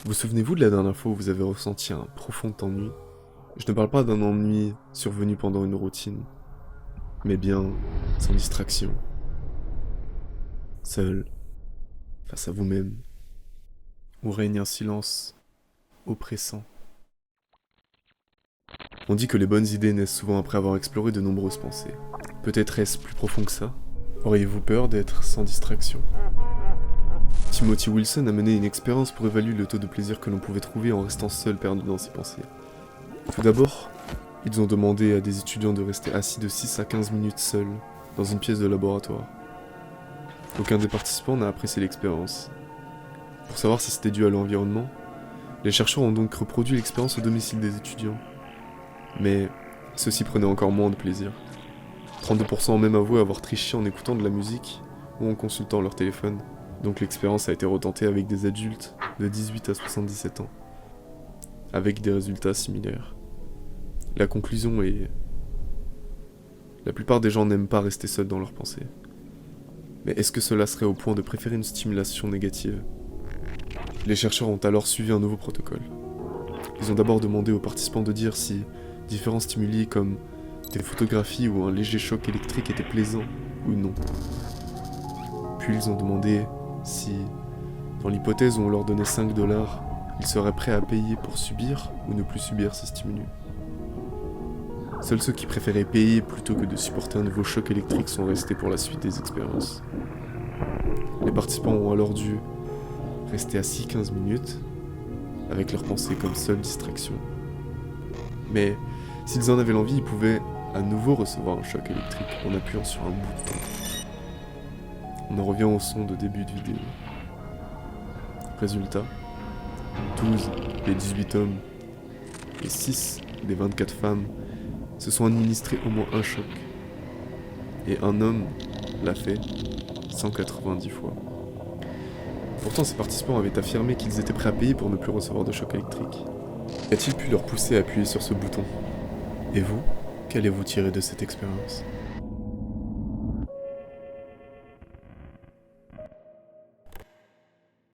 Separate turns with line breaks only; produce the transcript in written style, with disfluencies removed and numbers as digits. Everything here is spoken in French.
Vous souvenez-vous de la dernière fois où vous avez ressenti un profond ennui? Je ne parle pas d'un ennui survenu pendant une routine, mais bien sans distraction, seul, face à vous-même, où règne un silence oppressant. On dit que les bonnes idées naissent souvent après avoir exploré de nombreuses pensées. Peut-être est-ce plus profond que ça? Auriez-vous peur d'être sans distraction? Timothy Wilson a mené une expérience pour évaluer le taux de plaisir que l'on pouvait trouver en restant seul perdu dans ses pensées. Tout d'abord, ils ont demandé à des étudiants de rester assis de 6 à 15 minutes seuls dans une pièce de laboratoire. Aucun des participants n'a apprécié l'expérience. Pour savoir si c'était dû à l'environnement, les chercheurs ont donc reproduit l'expérience au domicile des étudiants. Mais ceux-ci prenaient encore moins de plaisir. 32% ont même avoué avoir triché en écoutant de la musique ou en consultant leur téléphone. Donc l'expérience a été retentée avec des adultes de 18 à 77 ans, avec des résultats similaires. La conclusion est... La plupart des gens n'aiment pas rester seuls dans leurs pensées. Mais est-ce que cela serait au point de préférer une stimulation négative? Les chercheurs ont alors suivi un nouveau protocole. Ils ont d'abord demandé aux participants de dire si différents stimuli comme des photographies ou un léger choc électrique étaient plaisants ou non. Puis ils ont demandé si, dans l'hypothèse où on leur donnait 5 dollars, ils seraient prêts à payer pour subir ou ne plus subir ces stimulus. Seuls ceux qui préféraient payer plutôt que de supporter un nouveau choc électrique sont restés pour la suite des expériences. Les participants ont alors dû rester assis 15 minutes, avec leurs pensées comme seule distraction. Mais s'ils en avaient l'envie, ils pouvaient à nouveau recevoir un choc électrique en appuyant sur un bouton. On en revient au son de début de vidéo. Résultat, 12 des 18 hommes et 6 des 24 femmes se sont administrés au moins un choc. Et un homme l'a fait 190 fois. Pourtant, ces participants avaient affirmé qu'ils étaient prêts à payer pour ne plus recevoir de choc électrique. Qu'a-t-il pu leur pousser à appuyer sur ce bouton? Et vous, qu'allez-vous tirer de cette expérience?